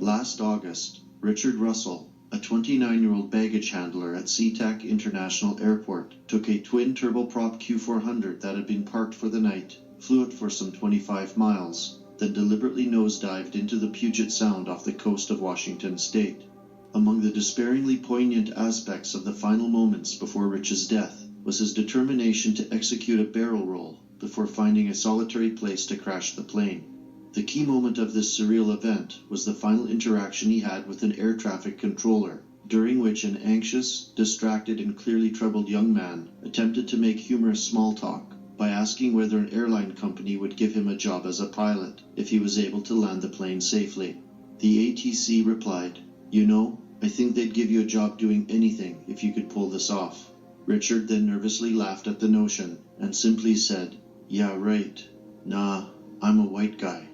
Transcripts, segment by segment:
Last August, Richard Russell, a 29-year-old baggage handler at SeaTac International Airport, took a twin turboprop Q400 that had been parked for the night, flew it for some 25 miles, then deliberately nosedived into the Puget Sound off the coast of Washington state. Among the despairingly poignant aspects of the final moments before Rich's death was his determination to execute a barrel roll before finding a solitary place to crash the plane. The key moment of this surreal event was the final interaction he had with an air traffic controller, during which an anxious, distracted, and clearly troubled young man attempted to make humorous small talk by asking whether an airline company would give him a job as a pilot if he was able to land the plane safely. The ATC replied, "You know, I think they'd give you a job doing anything if you could pull this off." Richard then nervously laughed at the notion and simply said, "Yeah, right. Nah, I'm a white guy."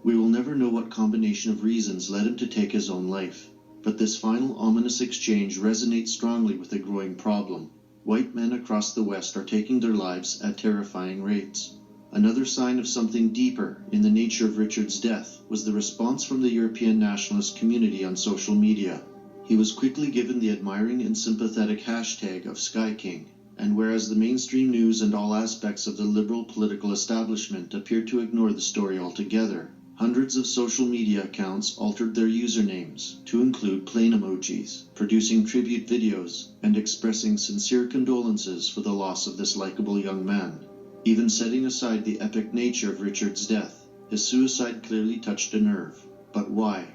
We will never know what combination of reasons led him to take his own life, but this final ominous exchange resonates strongly with a growing problem. White men across the West are taking their lives at terrifying rates. Another sign of something deeper in the nature of Richard's death was the response from the European nationalist community on social media. He was quickly given the admiring and sympathetic hashtag of Sky King, and whereas the mainstream news and all aspects of the liberal political establishment appeared to ignore the story altogether, hundreds of social media accounts altered their usernames to include plane emojis, producing tribute videos, and expressing sincere condolences for the loss of this likable young man. Even setting aside the epic nature of Richard's death, his suicide clearly touched a nerve. But why?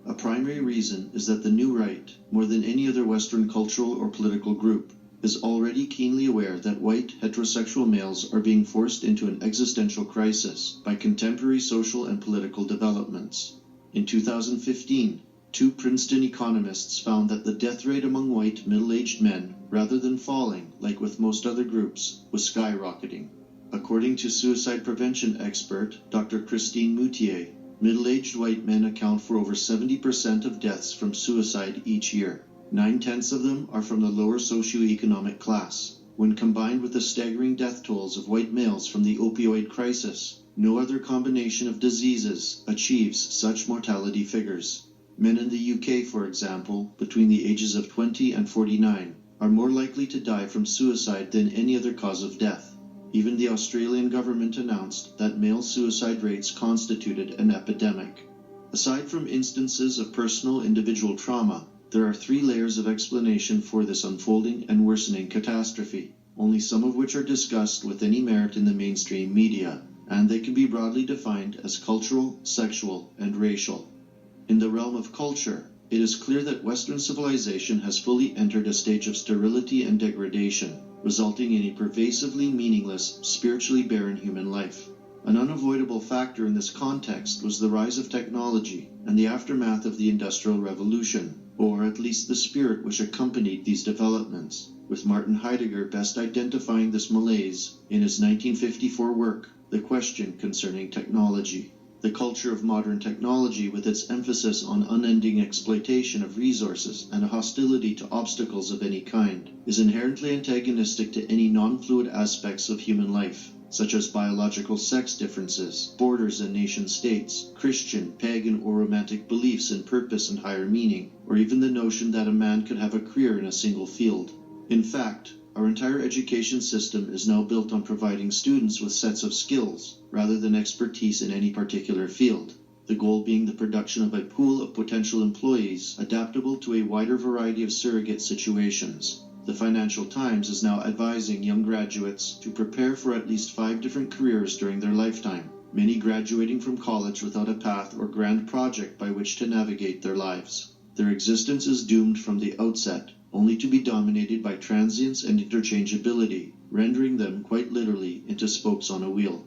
A primary reason is that the new right, more than any other Western cultural or political group, is already keenly aware that white heterosexual males are being forced into an existential crisis by contemporary social and political developments. In 2015, two Princeton economists found that the death rate among white middle-aged men, rather than falling like with most other groups, was skyrocketing. According to suicide prevention expert Dr. Christine Moutier, middle-aged white men account for over 70% of deaths from suicide each year. 9/10 of them are from the lower socioeconomic class. When combined with the staggering death tolls of white males from the opioid crisis, no other combination of diseases achieves such mortality figures. Men in the UK, for example, between the ages of 20 and 49, are more likely to die from suicide than any other cause of death. Even the Australian government announced that male suicide rates constituted an epidemic. Aside from instances of personal individual trauma, there are three layers of explanation for this unfolding and worsening catastrophe, only some of which are discussed with any merit in the mainstream media, and they can be broadly defined as cultural, sexual, and racial. In the realm of culture, it is clear that Western civilization has fully entered a stage of sterility and degradation, resulting in a pervasively meaningless, spiritually barren human life. An unavoidable factor in this context was the rise of technology and the aftermath of the Industrial Revolution, or at least the spirit which accompanied these developments, with Martin Heidegger best identifying this malaise in his 1954 work, The Question Concerning Technology. The culture of modern technology, with its emphasis on unending exploitation of resources and a hostility to obstacles of any kind, is inherently antagonistic to any non-fluid aspects of human life, such as biological sex differences, borders and nation-states, Christian, pagan, or romantic beliefs in purpose and higher meaning, or even the notion that a man could have a career in a single field. In fact, our entire education system is now built on providing students with sets of skills, rather than expertise in any particular field, the goal being the production of a pool of potential employees adaptable to a wider variety of surrogate situations. The Financial Times is now advising young graduates to prepare for at least 5 different careers during their lifetime, many graduating from college without a path or grand project by which to navigate their lives. Their existence is doomed from the outset, only to be dominated by transience and interchangeability, rendering them quite literally into spokes on a wheel.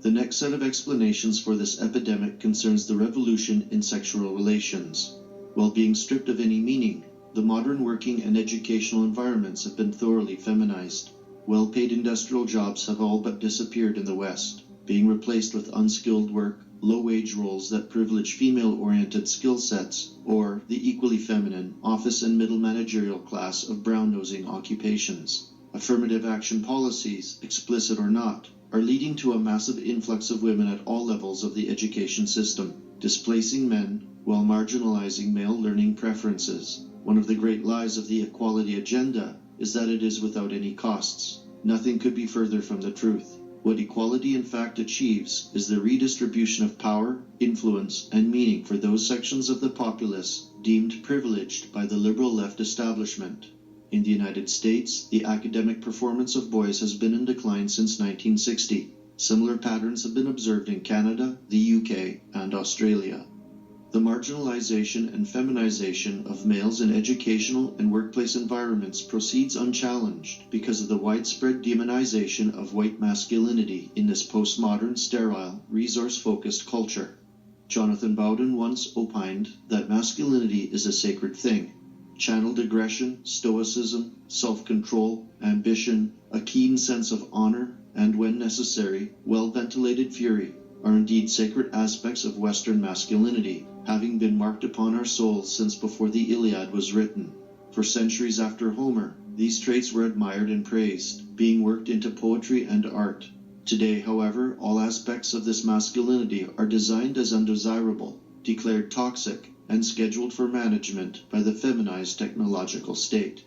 The next set of explanations for this epidemic concerns the revolution in sexual relations. While being stripped of any meaning, the modern working and educational environments have been thoroughly feminized. Well-paid industrial jobs have all but disappeared in the West, being replaced with unskilled work, low-wage roles that privilege female-oriented skill sets, or the equally feminine office and middle managerial class of brown-nosing occupations. Affirmative action policies, explicit or not, are leading to a massive influx of women at all levels of the education system. displacing men while marginalizing male learning preferences. One of the great lies of the equality agenda is that it is without any costs. Nothing could be further from the truth. What equality in fact achieves is the redistribution of power, influence, and meaning for those sections of the populace deemed privileged by the liberal left establishment. In the United States, the academic performance of boys has been in decline since 1960. Similar patterns have been observed in Canada, the UK, and Australia. The marginalization and feminization of males in educational and workplace environments proceeds unchallenged because of the widespread demonization of white masculinity in this postmodern, sterile, resource-focused culture. Jonathan Bowden once opined that masculinity is a sacred thing. Channeled aggression, stoicism, self-control, ambition, a keen sense of honor, and when necessary, well-ventilated fury are indeed sacred aspects of Western masculinity, having been marked upon our souls since before the Iliad was written. For centuries after Homer, these traits were admired and praised, being worked into poetry and art. Today, however, all aspects of this masculinity are designed as undesirable, declared toxic, and scheduled for management by the feminized technological state.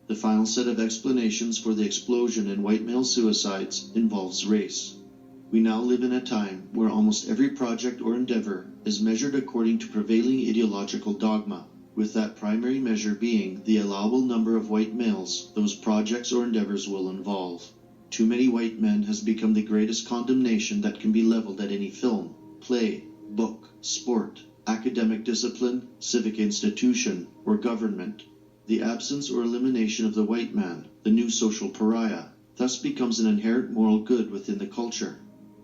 The final set of explanations for the explosion in white male suicides involves race. We now live in a time where almost every project or endeavor is measured according to prevailing ideological dogma, with that primary measure being the allowable number of white males those projects or endeavors will involve. Too many white men has become the greatest condemnation that can be leveled at any film, play, book, sport, academic discipline, civic institution, or government. The absence or elimination of the white man, the new social pariah, thus becomes an inherent moral good within the culture.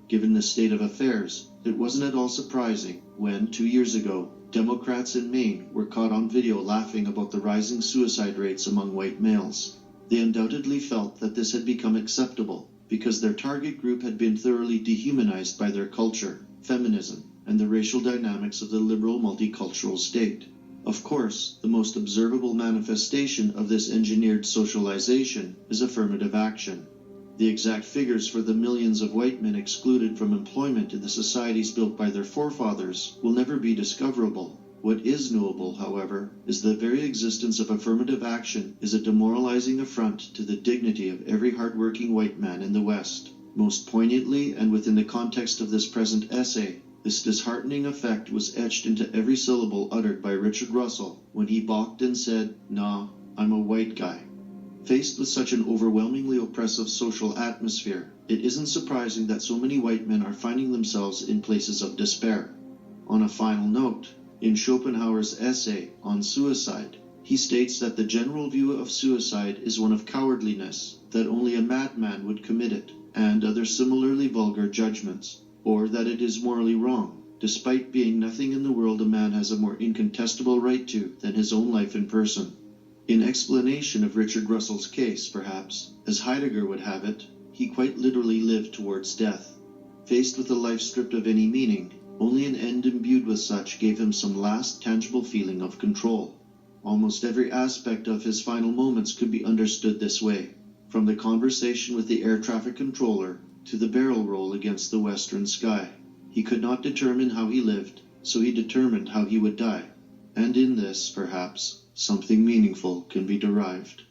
Given this state of affairs, it wasn't at all surprising when, 2 years ago, Democrats in Maine were caught on video laughing about the rising suicide rates among white males. They undoubtedly felt that this had become acceptable because their target group had been thoroughly dehumanized by their culture, feminism, and the racial dynamics of the liberal multicultural state. Of course, the most observable manifestation of this engineered socialization is affirmative action. The exact figures for the millions of white men excluded from employment in the societies built by their forefathers will never be discoverable. What is knowable, however, is the very existence of affirmative action is a demoralizing affront to the dignity of every hardworking white man in the West. Most poignantly, and within the context of this present essay, this disheartening effect was etched into every syllable uttered by Richard Russell when he balked and said, "Nah, I'm a white guy." Faced with such an overwhelmingly oppressive social atmosphere, it isn't surprising that so many white men are finding themselves in places of despair. On a final note, in Schopenhauer's essay on suicide, he states that the general view of suicide is one of cowardliness, that only a madman would commit it, and other similarly vulgar judgments, or that it is morally wrong, despite being nothing in the world a man has a more incontestable right to than his own life in person. In explanation of Richard Russell's case, perhaps, as Heidegger would have it, he quite literally lived towards death. Faced with a life stripped of any meaning, only an end imbued with such gave him some last tangible feeling of control. Almost every aspect of his final moments could be understood this way, from the conversation with the air traffic controller to the barrel roll against the western sky. He could not determine how he lived, so he determined how he would die. And in this, perhaps, something meaningful can be derived.